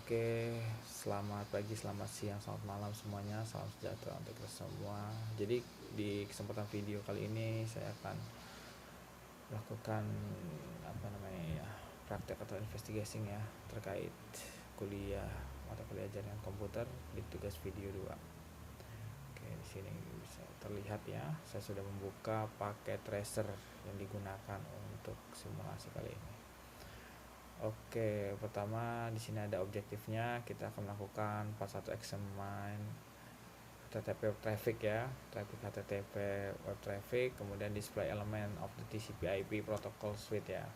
Oke, selamat pagi, selamat siang, selamat malam semuanya. Salam sejahtera untuk kita semua. Jadi di kesempatan video kali ini saya akan melakukan praktek atau investigasi ya terkait kuliah mata kuliah jaringan komputer di tugas video 2. Oke, di sini bisa terlihat ya, saya sudah membuka paket tracer yang digunakan untuk simulasi kali ini. Oke, pertama di sini ada objektifnya. Kita akan melakukan part 1 examine HTTP web traffic ya, traffic HTTP web traffic, kemudian display element of the TCP/IP protocol suite ya.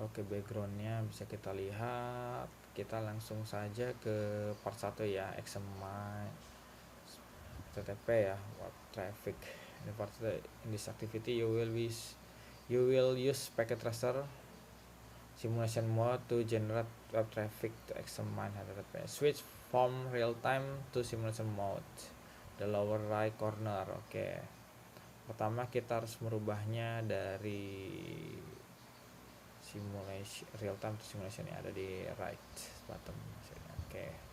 Oke, backgroundnya bisa kita lihat. Kita langsung saja ke part 1 ya, examine HTTP ya, web traffic. In part 1, in this activity you will use packet tracer simulation mode to generate web traffic to examine HTTP. Switch from real time to simulation mode, the lower right corner. Oke. Pertama kita harus merubahnya dari simulation real time to simulation yang ada di right bottom. Oke.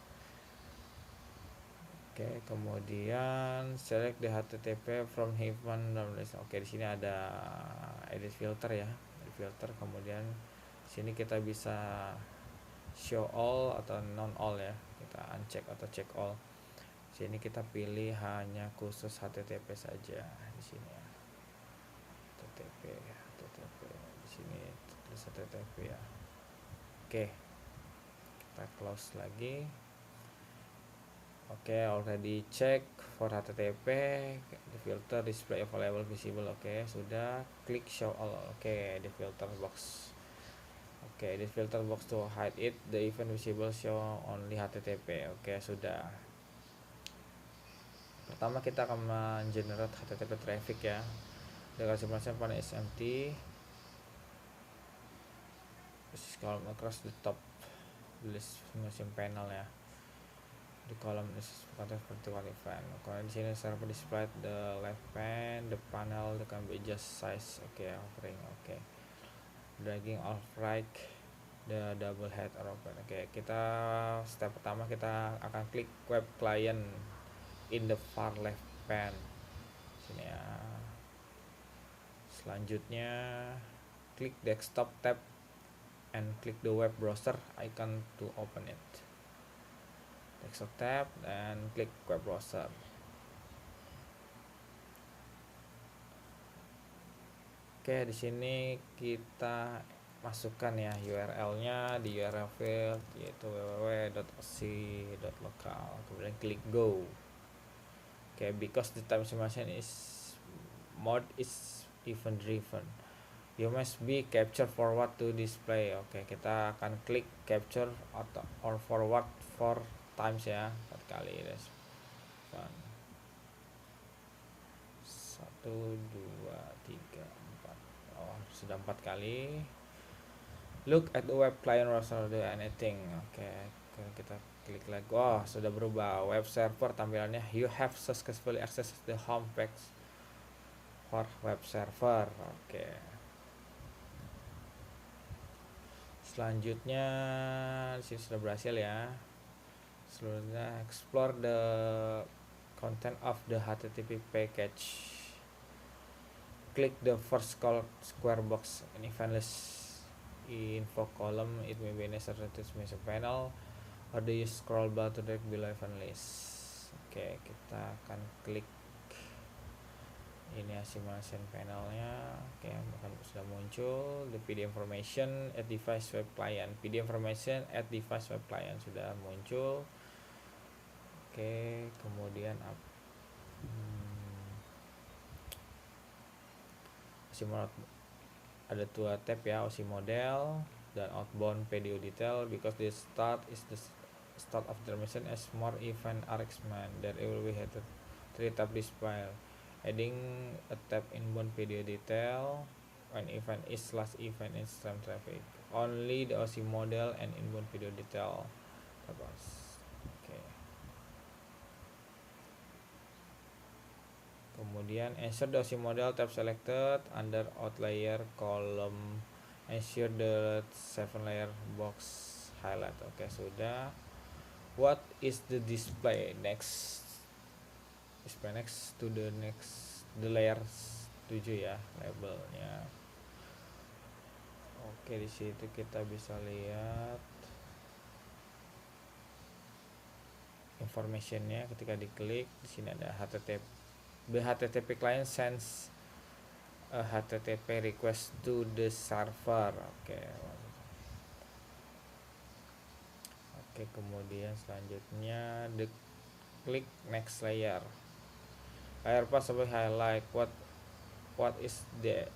Oke, kemudian select the HTTP from heaven. Oke, di sini ada edit filter ya. Edit filter, kemudian sini kita bisa show all atau non all ya, kita uncheck atau check all. Sini kita pilih hanya khusus HTTP saja di sini ya. HTTP di sini tulis HTTP ya. Oke, kita close lagi. Oke, already check for HTTP, the filter display available visible. Oke, sudah. Klik show all. Oke, the filter box. Oke, di filter box to hide it, the event visible show only HTTP. Oke, sudah. Pertama kita akan mengenerate HTTP traffic ya. Dengan simulation panel is empty. Scroll across the top list simulation panel ya. Di kolom is content vertical event. Kalau di sini server display the left pane, the panel can be just size. Oke, offering. Oke. Dragging off right the double head or open. Oke, kita step pertama kita akan klik web client in the far left pane sini ya. Selanjutnya klik desktop tab and click the web browser icon to open it. Desktop tab dan klik web browser. Oke, di sini kita masukkan ya URL-nya di URL field yaitu www.oc.local, kemudian klik go. Oke, because the time simulation mode is event driven, you must be capture forward to display. Oke, kita akan klik capture atau or forward 4 times ya, 4 kali. 1 2 3 4. Oh, sudah 4 kali. Look at the web client browser, do anything. Oke, kita klik lagi. Oh, sudah berubah web server tampilannya. You have successfully accessed the home page for web server. Oke. Selanjutnya di sini sudah berhasil ya. Selanjutnya explore the content of the HTTP package. Click the first square box in event list info column. It may be necessary to mention panel or do you scroll bar to direct below event list. Oke, kita akan klik ini ya, simulation panelnya. Oke, sudah muncul the PD information at device web client. PD information at device web client sudah muncul. Oke, kemudian ada 2 tab ya, OC model dan outbound PDO detail. Because the start is the start of the mission as more event are examined, there will be 3 tab display. Adding a tab inbound PDO detail when event is last event in stream traffic. Only the OC model and inbound PDO detail. Oke. Kemudian insert the OC model tab selected under outlier column ensure the 7 layer box highlight. Oke, sudah. What is the display next? Display next to the layer 7 ya, labelnya. Oke, di situ kita bisa lihat informationnya. Ketika diklik di sini ada HTTP client sends a HTTP request to the server. Oke, kemudian selanjutnya klik next layer. Layer pas sampai highlight what is the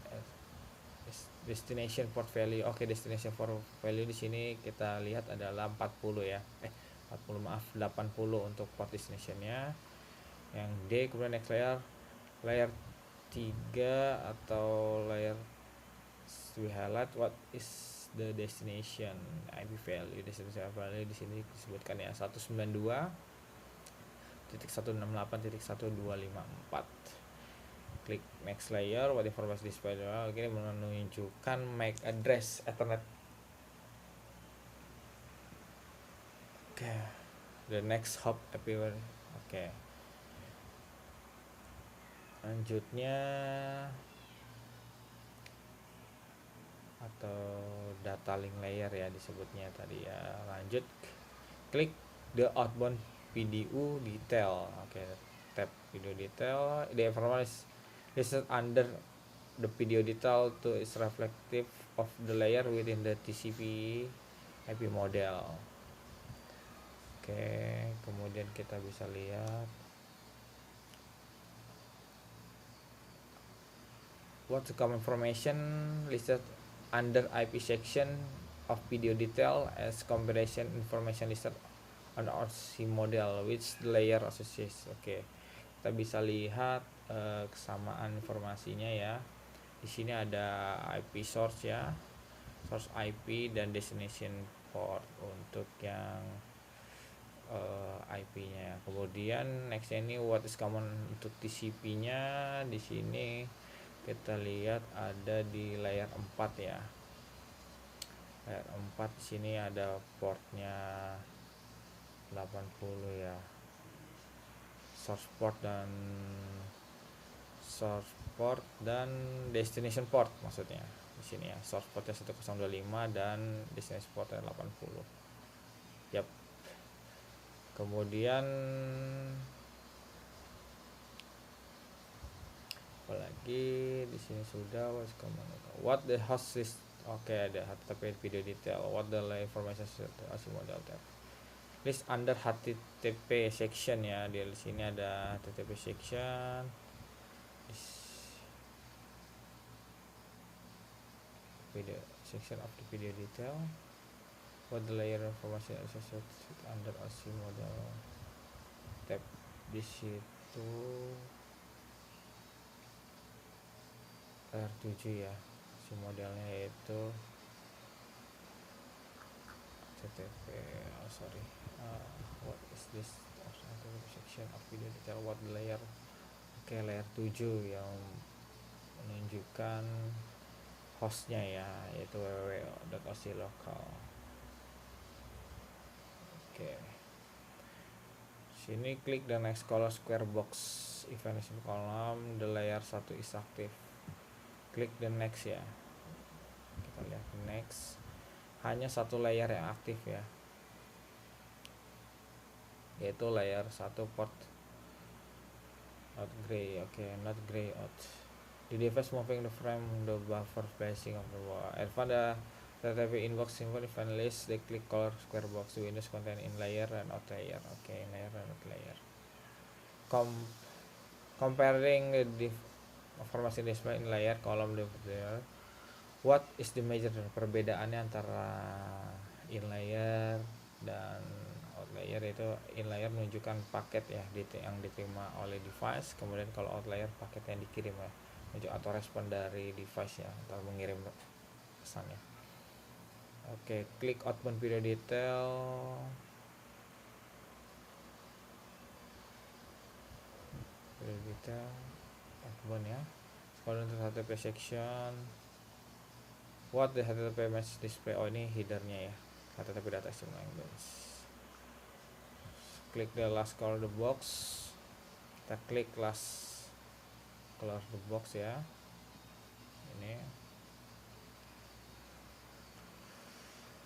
destination port value. Oke, destination port value di sini kita lihat adalah 40 ya. 40 maaf, 80 untuk port destinationnya. Yang D, kemudian next layer 3 atau layer we highlight what is the destination IP value. Destination value di sini disebutkan ya 192.168.1254. Klik next layer, what informasi display. Ini menunjukkan MAC address Ethernet. Oke, the next hop appear. Oke, lanjutnya atau data link layer ya disebutnya tadi ya. Lanjut, klik the outbound PDU detail. Oke, tab video detail. The information listed under the video detail to is reflective of the layer within the TCP IP model. Oke, kemudian kita bisa lihat what the common information listed under IP section of video detail as combination information listed on RC model which the layer associates. Oke, kita bisa lihat kesamaan informasinya ya. Di sini ada IP source ya, source IP dan destination port untuk yang IP-nya. Kemudian next ini what is common untuk TCP-nya. Di sini kita lihat ada di layer 4 ya. Layer 4 di sini ada portnya 80 ya. Source port dan destination port maksudnya di sini ya. Source portnya 1025 dan destination portnya 80. Yap. Kemudian apalagi di sini sudah what the host list. Oke, ada HTTP video detail. What the information assi model tab. List under HTTP section ya. Di sini ada HTTP section. Video section of the video detail. What the layer information associated under assi model tab. Di situ layer 7 ya. Si modelnya yaitu HTTP. What is this section of video detail? What the layer? Oke, layer 7 yang menunjukkan hostnya ya, yaitu www.oclocal. Oke, sini klik the next color square box information column. The layer 1 is active. Klik the next ya. Kita lihat next. Hanya satu layer yang aktif ya, yaitu layer 1 port not gray. Oke, not gray out. The device moving the frame the buffer spacing of the wall. Advance the HTTP inbox symbol event list. They click color square box to Windows content in layer and out layer. Oke, layer and out layer. Comparing the informasi display in layer column layer. What is the major perbedaannya antara in layer dan out layer? Itu in layer menunjukkan paket ya yang diterima oleh device, kemudian kalau out layer paket yang dikirim ya, atau respon dari device ya, atau mengirim pesannya. Oke, klik outbound video detail. Video detail outbound ya. Scroll untuk HTTP section. what the HTTP message display. Oh, ini headernya ya, HTTP data stream language. Klik the last color the box, kita klik last color the box ya, ini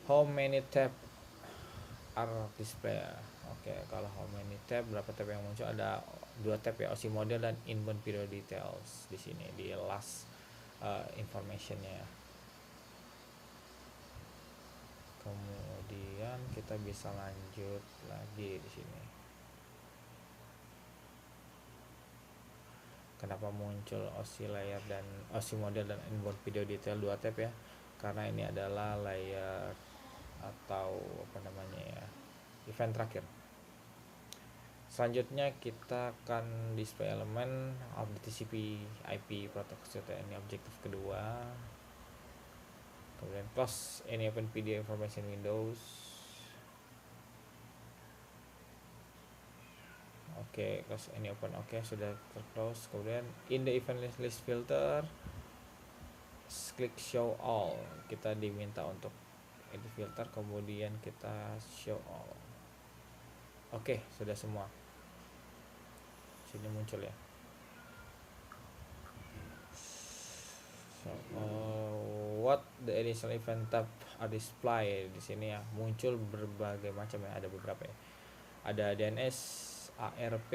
how many tab are display. Oke, kalau how many tab, berapa tab yang muncul, ada 2 tab ya, OSI model dan inbound video details di sini di last informationnya. Kemudian kita bisa lanjut lagi di sini. Kenapa muncul OSI layer dan OSI model dan inbound video detail 2 tab ya? Karena ini adalah layer atau apa namanya ya, event terakhir. Selanjutnya kita akan display elemen of the TCP IP protocol. Ini objektif kedua. Kemudian close any open video information windows. Oke, close any open. Oke, sudah close. Kemudian in the event list filter, klik show all. Kita diminta untuk edit filter, kemudian kita show all. Oke, sudah semua. Sini muncul ya. So, what the initial event tab are display di sini ya, muncul berbagai macam ya, ada beberapa ya. Ada DNS, ARP,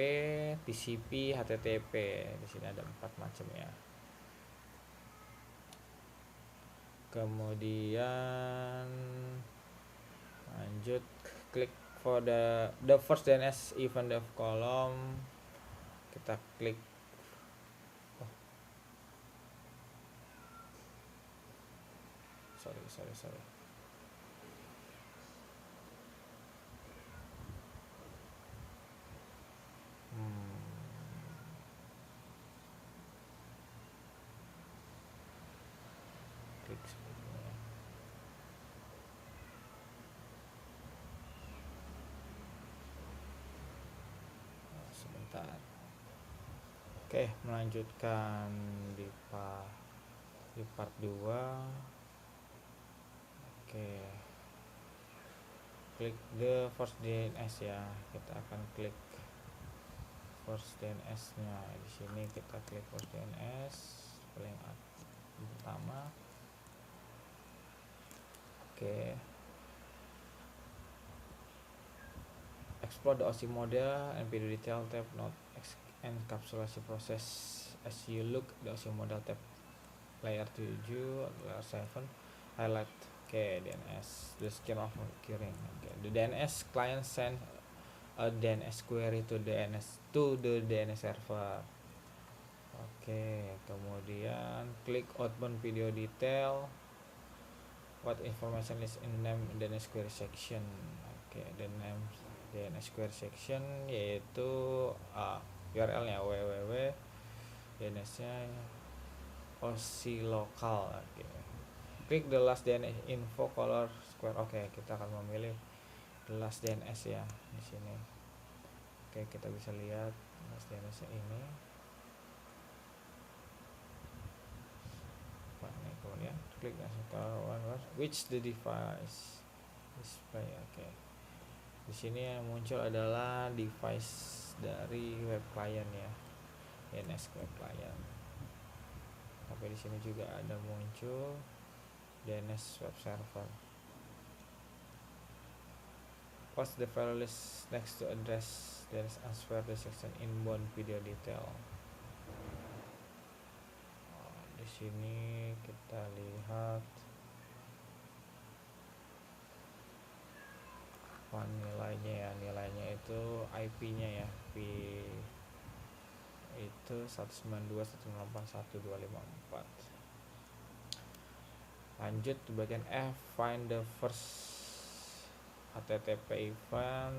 TCP, HTTP. Di sini ada 4 macam ya. Kemudian lanjut, klik for the first DNS event of column. Kita klik sorry. Klik sebelumnya. Sebentar. Oke, melanjutkan di part 2. Oke, klik the first DNS ya. Kita akan klik first DNS nya. Di sini kita klik first DNS paling pertama. Oke, explore the OSI model and video detail tab, not encapsulation process. As you look the OSI model tab layer 7, layer 7, highlight. Oke, DNS, the scheme of occurring. Okay, the DNS client send a DNS query to the DNS server. Oke, kemudian klik outbound video detail. What information is in name DNS query section. Oke, the name DNS query section yaitu URL-nya www, DNS-nya OSI lokal. Oke. Klik the last DNS info color square. Oke, kita akan memilih the last DNS ya di sini. Oke, kita bisa lihat last DNS ini. Kemudian klik which the device display. Oke. Di sini yang muncul adalah device dari web client ya, DNS web client. Tapi di sini juga ada muncul DNS web server. Post the file list next to address DNS answer the section inbound video detail. Di sini kita lihat apa nilainya ya. Nilainya itu IP-nya ya, IP itu 192.168.1.254. Lanjut di bagian F, find the first HTTP event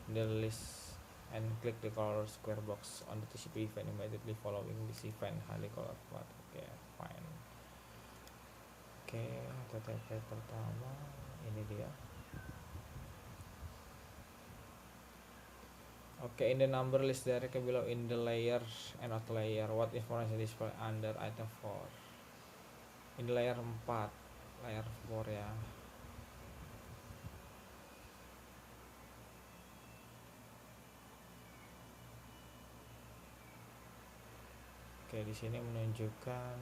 in the list and click the color square box on the TCP event immediately following this event, highly colored path. Oke, fine. Oke, HTTP pertama ini dia. Oke, in the number list directly below in the layer and outer layer, what information display under item 4. In the layer 4 layer 4 ya. Oke, di sini menunjukkan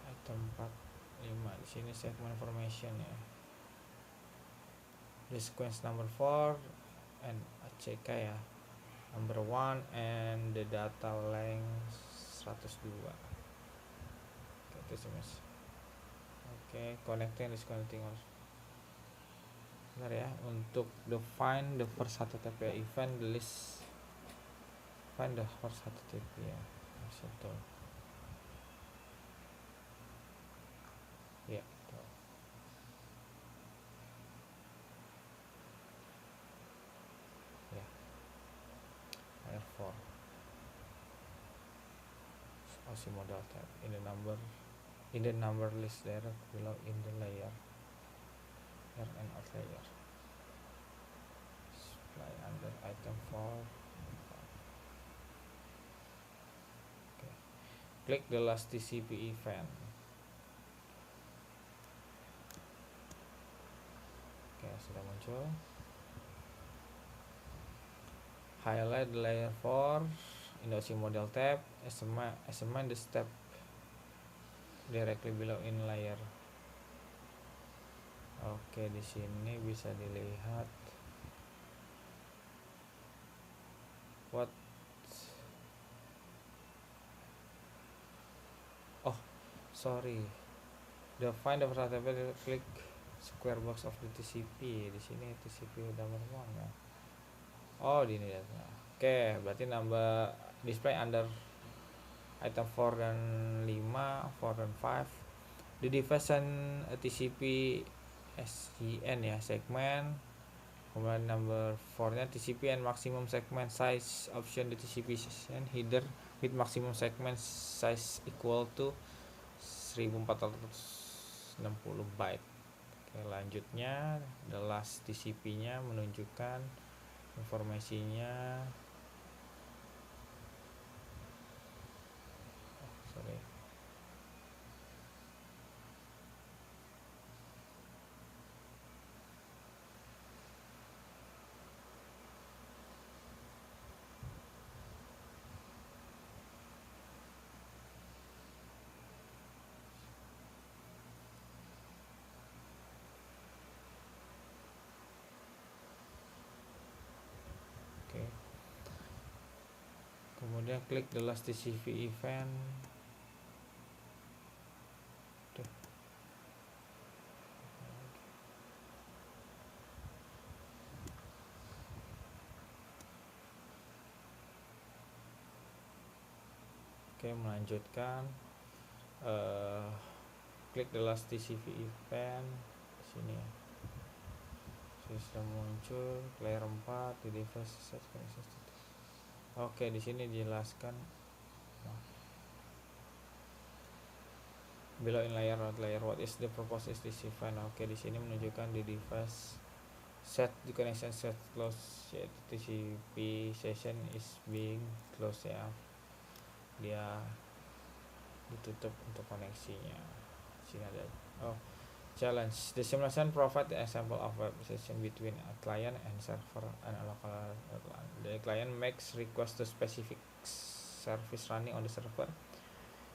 item 45. Di sini segment information ya. The sequence number 4 and ACK ya. Number 1 and the data length 102. Oke, itu SMS. Oke, connecting disconnecting also. Bentar ya, untuk define the first HTTP event, the list find the first HTTP ya. Situ. Ya, tuh. Ya. Layer 4. OC model tab in the number list direct below in the layer and out layer. Supply under item 4. Okay. Click the last TCP event. Oke, sudah muncul. Highlight the layer 4 in the OC model tab. Examine the step directly below in layer. Oke, di sini bisa dilihat sorry. Define the first HTTP, click square box of the TCP. Di sini TCP udah meruang ya. Oh, di ini ya. Oke, berarti nambah display under item 4 dan 5, 4 dan 5. The device and TCP SCN ya, segment. Kemudian number 4 nya TCP and maximum segment size option the TCP session header with maximum segment size equal to 1460 byte. Oke, lanjutnya the last TCP nya menunjukkan informasinya. Sorry. Oke. Kemudian klik the last TCP event. Oke, melanjutkan. Klik the last TCP event di sini ya. Sudah muncul layer 4 di device set. Oke, di sini dijelaskan below in layer not layer what is the purpose is this event. Oke, di sini menunjukkan di device set the connection set close yaitu TCP session is being closed ya. Dia ditutup untuk koneksinya. Sini ada challenge. The simulation provide the example of web session between a client and server and a local airline. The client makes request to specific service running on the server.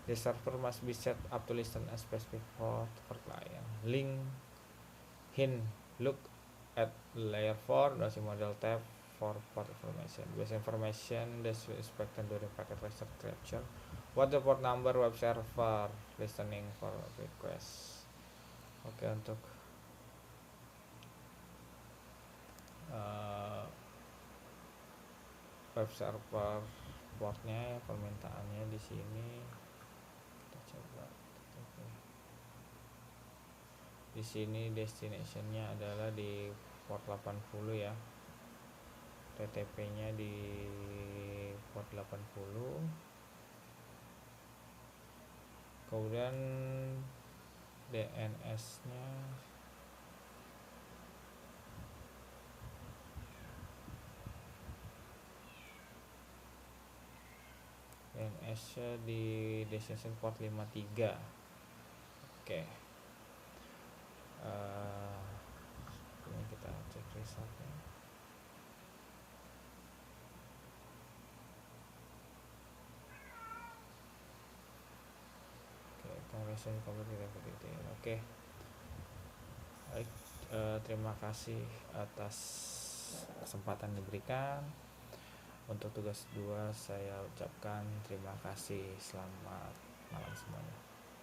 The server must be set up to listen a specific port per client. Look at layer 4 DOSI model tab for port information. Base information that's expected during packet request capture. What the port number web server listening for request. Oke, untuk web server portnya ya, permintaannya di sini kita coba. Di sini destinationnya adalah di port 80 ya. TTP-nya di port 80. Kemudian DNS-nya di destination port 53. Oke. Oke, baik. Terima kasih atas kesempatan diberikan. Untuk tugas 2 saya ucapkan terima kasih. Selamat malam semuanya.